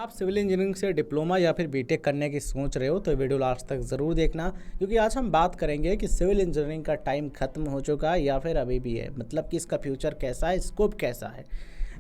आप civil engineering से diploma या फिर बीटेक करने की सोच रहे हो तो वीडियो लास्ट तक ज़रूर देखना, क्योंकि आज हम बात करेंगे कि सिविल इंजीनियरिंग का टाइम ख़त्म हो चुका है या फिर अभी भी है, मतलब कि इसका फ्यूचर कैसा है, स्कोप कैसा है।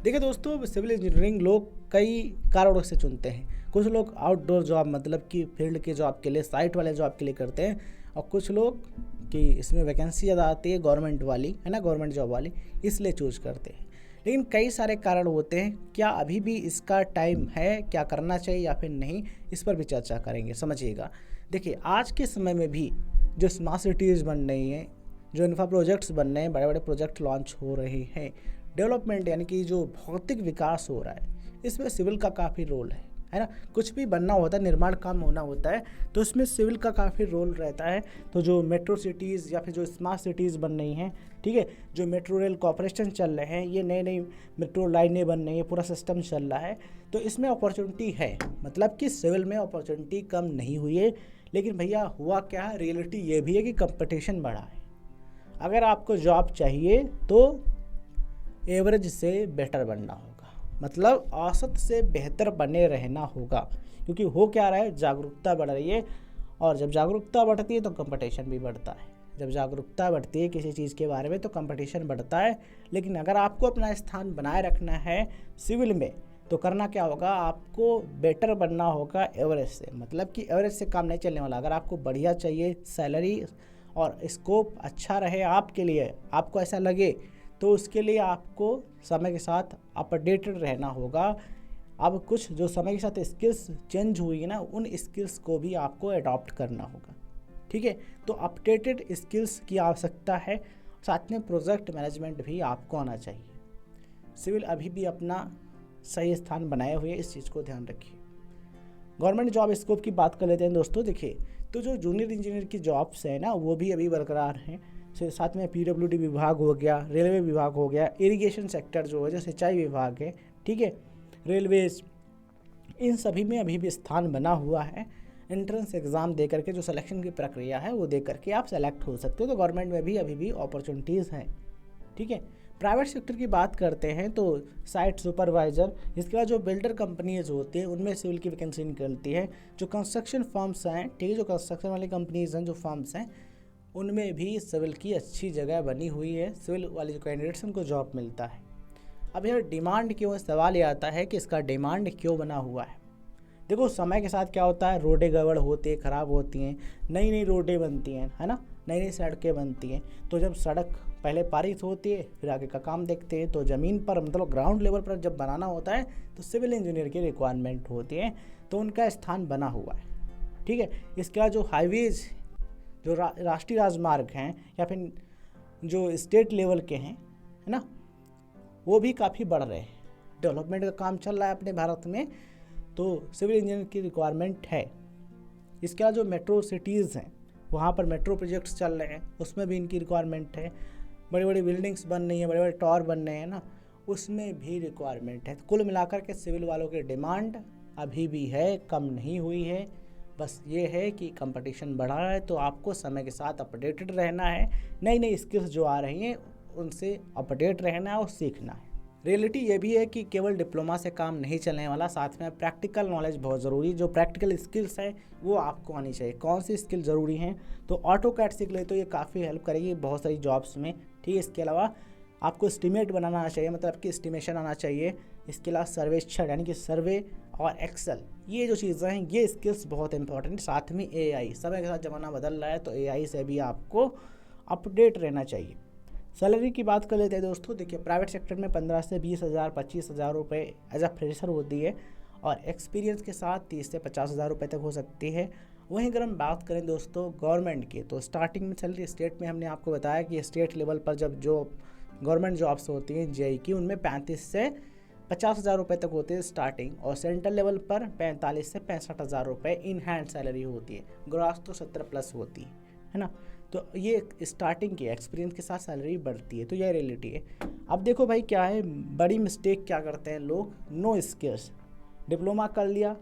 देखिए दोस्तों, सिविल इंजीनियरिंग लोग कई कारणों से चुनते हैं। कुछ लोग आउटडोर जॉब मतलब कि फील्ड के जॉब के लिए, साइट वाले जॉब के लिए करते हैं, और कुछ लोग कि इसमें वैकेंसी ज़्यादा आती है गवर्नमेंट वाली, है ना, गवर्नमेंट जॉब वाली, इसलिए चूज करते हैं। लेकिन कई सारे कारण होते हैं। क्या अभी भी इसका टाइम है, क्या करना चाहिए या फिर नहीं, इस पर भी चर्चा करेंगे। समझिएगा, देखिए आज के समय में भी जो स्मार्ट सिटीज़ बन रही हैं, जो इंफ्रा प्रोजेक्ट्स बन रहे हैं, बड़े बड़े प्रोजेक्ट लॉन्च हो रहे हैं, डेवलपमेंट यानी कि जो भौतिक विकास हो रहा है, इसमें सिविल का काफ़ी रोल है ना। कुछ भी बनना होता है, निर्माण काम होना होता है, तो इसमें सिविल का काफ़ी रोल रहता है। तो जो मेट्रो सिटीज़ या फिर जो स्मार्ट सिटीज़ बन रही हैं, ठीक है, जो मेट्रो रेल कॉर्पोरेशन चल रहे हैं, ये नई नई मेट्रो लाइनें बन रही हैं, पूरा सिस्टम चल रहा है, तो इसमें अपॉर्चुनिटी है। मतलब कि सिविल में अपॉर्चुनिटी कम नहीं हुई है। लेकिन भैया हुआ क्या है, रियलिटी ये भी है कि कंपटीशन बढ़ा है। अगर आपको जॉब चाहिए तो एवरेज से बेटर बनना होगा, मतलब औसत से बेहतर बने रहना होगा। क्योंकि हो क्या रहा है, जागरूकता बढ़ रही है, और जब जागरूकता बढ़ती है तो कंपटीशन भी बढ़ता है। जब जागरूकता बढ़ती है किसी चीज़ के बारे में तो कंपटीशन बढ़ता है। लेकिन अगर आपको अपना स्थान बनाए रखना है सिविल में, तो करना क्या होगा, आपको बेटर बनना होगा एवरेज से। मतलब कि एवरेज से काम नहीं चलने वाला। अगर आपको बढ़िया चाहिए सैलरी और स्कोप अच्छा रहे आपके लिए, आपको ऐसा लगे, तो उसके लिए आपको समय के साथ अपडेटेड रहना होगा। अब कुछ जो समय के साथ स्किल्स चेंज हुई है ना, उन स्किल्स को भी आपको अडॉप्ट करना होगा। ठीक है, तो अपडेटेड स्किल्स की आवश्यकता है। साथ में प्रोजेक्ट मैनेजमेंट भी आपको आना चाहिए। सिविल अभी भी अपना सही स्थान बनाए हुए, इस चीज़ को ध्यान रखिए। गवर्नमेंट जॉब स्कोप की बात कर लेते हैं दोस्तों। देखिए, तो जो जूनियर इंजीनियर की जॉब्स हैं ना, वो भी अभी बरकरार हैं। साथ में पीडब्ल्यूडी विभाग हो गया, रेलवे विभाग हो गया, इरिगेशन सेक्टर जो है, जो सिंचाई विभाग है, ठीक है, रेलवेज, इन सभी में अभी भी स्थान बना हुआ है। एंट्रेंस एग्ज़ाम दे करके जो सिलेक्शन की प्रक्रिया है वो दे करके आप सेलेक्ट हो सकते हो। तो गवर्नमेंट में भी अभी भी अपॉर्चुनिटीज़ हैं। ठीक है, प्राइवेट सेक्टर की बात करते हैं तो साइट सुपरवाइज़र, इसके बाद जो बिल्डर कंपनीज होती हैं उनमें सिविल की वैकेंसी निकलती है। जो कंस्ट्रक्शन फर्म्स हैं, ठीक है, जो कंस्ट्रक्शन वाली कंपनीज हैं, जो फर्म्स हैं, उनमें भी सिविल की अच्छी जगह बनी हुई है। सिविल वाले जो कैंडिडेट्स उनको जॉब मिलता है। अब यार डिमांड क्यों, सवाल ये आता है कि इसका डिमांड क्यों बना हुआ है। देखो, समय के साथ क्या होता है, रोडें गड़बड़ होती है, ख़राब होती हैं, नई नई रोडें बनती हैं, है ना, नई नई सड़कें बनती हैं। तो जब सड़क पहले पारित होती है, फिर आगे का काम देखते हैं, तो ज़मीन पर मतलब ग्राउंड लेवल पर जब बनाना होता है तो सिविल इंजीनियर की रिक्वायरमेंट होती है। तो उनका स्थान बना हुआ है। ठीक है, इसके बाद जो हाईवेज, जो राष्ट्रीय राजमार्ग हैं या फिर जो स्टेट लेवल के हैं, है ना, वो भी काफ़ी बढ़ रहे हैं। डेवलपमेंट का काम चल रहा है अपने भारत में, तो सिविल इंजीनियर की रिक्वायरमेंट है। इसके बाद जो मेट्रो सिटीज़ हैं, वहाँ पर मेट्रो प्रोजेक्ट्स चल रहे हैं, उसमें भी इनकी रिक्वायरमेंट है। बड़ी बड़ी बिल्डिंग्स बन रही हैं, बड़े बड़े टावर बन रहे हैं ना, उसमें भी रिक्वायरमेंट है। कुल मिलाकर के सिविल वालों की डिमांड अभी भी है, कम नहीं हुई है। बस ये है कि कंपटीशन बढ़ा है, तो आपको समय के साथ अपडेटेड रहना है। नई नई स्किल्स जो आ रही हैं उनसे अपडेट रहना है और सीखना है। रियलिटी ये भी है कि केवल डिप्लोमा से काम नहीं चलने वाला, साथ में प्रैक्टिकल नॉलेज बहुत ज़रूरी। जो प्रैक्टिकल स्किल्स है वो आपको आनी चाहिए। कौन सी स्किल ज़रूरी हैं, तो ऑटोकैड सीख ले तो ये काफ़ी हेल्प करेगी बहुत सारी जॉब्स में। ठीक है, इसके अलावा आपको एस्टिमेट बनाना आना चाहिए, मतलब कि एस्टिमेशन आना चाहिए। इसके अलावा सर्वेक्षण यानी कि सर्वे और एक्सेल, ये जो चीज़ें हैं, ये स्किल्स बहुत इंपॉर्टेंट। साथ में एआई, समय के साथ ज़माना बदल रहा है, तो एआई से भी आपको अपडेट रहना चाहिए। सैलरी की बात कर लेते हैं दोस्तों। देखिए, प्राइवेट सेक्टर में 15 से 20,000 25,000 रुपये एज अ फ्रेशर होती है, और एक्सपीरियंस के साथ 30 से 50,000 रुपये तक हो सकती है। वहीं अगर हम बात करें दोस्तों गवर्नमेंट की, तो स्टार्टिंग में सैलरी स्टेट में हमने आपको बताया कि स्टेट लेवल पर जब जो गवर्नमेंट जॉब्स होती हैं जेई की, उनमें 35 से 50,000 रुपये तक होती है स्टार्टिंग, और सेंट्रल लेवल पर 45 से 65,000 रुपये इन हैंड सैलरी होती है। ग्रॉस तो 17+ होती है ना। तो ये स्टार्टिंग की एक्सपीरियंस के साथ सैलरी बढ़ती है, तो यह रियलिटी है। अब देखो भाई, क्या है बड़ी मिस्टेक क्या करते हैं लोग, नो स्किल्स, डिप्लोमा कर लिया,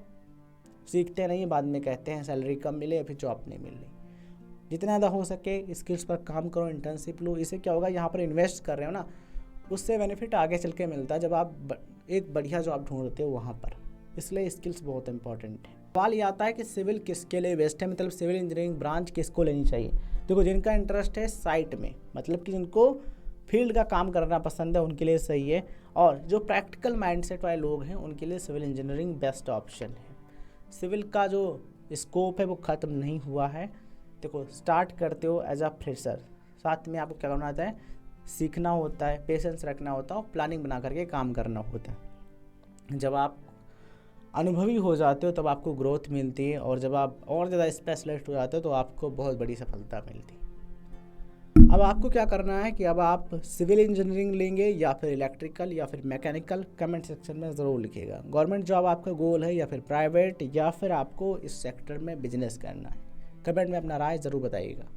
सीखते नहीं, बाद में कहते हैं सैलरी कम मिले या फिर जॉब नहीं मिल रही। जितना ज़्यादा हो सके स्किल्स पर काम करो, इंटर्नशिप लो। इससे क्या होगा, यहाँ पर इन्वेस्ट कर रहे हो ना, उससे बेनिफिट आगे चल के मिलता है जब आप एक बढ़िया जॉब ढूंढते हो वहाँ पर। इसलिए स्किल्स बहुत इंपॉर्टेंट है। सवाल ये आता है कि सिविल किसके लिए बेस्ट है, मतलब सिविल इंजीनियरिंग ब्रांच किसको लेनी चाहिए। देखो, जिनका इंटरेस्ट है साइट में, मतलब कि जिनको फील्ड का काम करना पसंद है उनके लिए सही है, और जो प्रैक्टिकल माइंडसेट वाले लोग हैं उनके लिए सिविल इंजीनियरिंग बेस्ट ऑप्शन है। सिविल का जो स्कोप है वो ख़त्म नहीं हुआ है। देखो, स्टार्ट करते हो एज अ फ्रेशर, साथ में आपको क्या करना होता है, सीखना होता है, पेशेंस रखना होता है और प्लानिंग बना करके काम करना होता है। जब आप अनुभवी हो जाते हो तब आपको ग्रोथ मिलती है, और जब आप और ज़्यादा स्पेशलिस्ट हो जाते हो तो आपको बहुत बड़ी सफलता मिलती है। अब आपको क्या करना है कि अब आप सिविल इंजीनियरिंग लेंगे या फिर इलेक्ट्रिकल या फिर मैकेनिकल, कमेंट सेक्शन में ज़रूर लिखिएगा। गवर्नमेंट जॉब आपका गोल है या फिर प्राइवेट, या फिर आपको इस सेक्टर में बिजनेस करना है, कमेंट में अपना राय ज़रूर बताइएगा।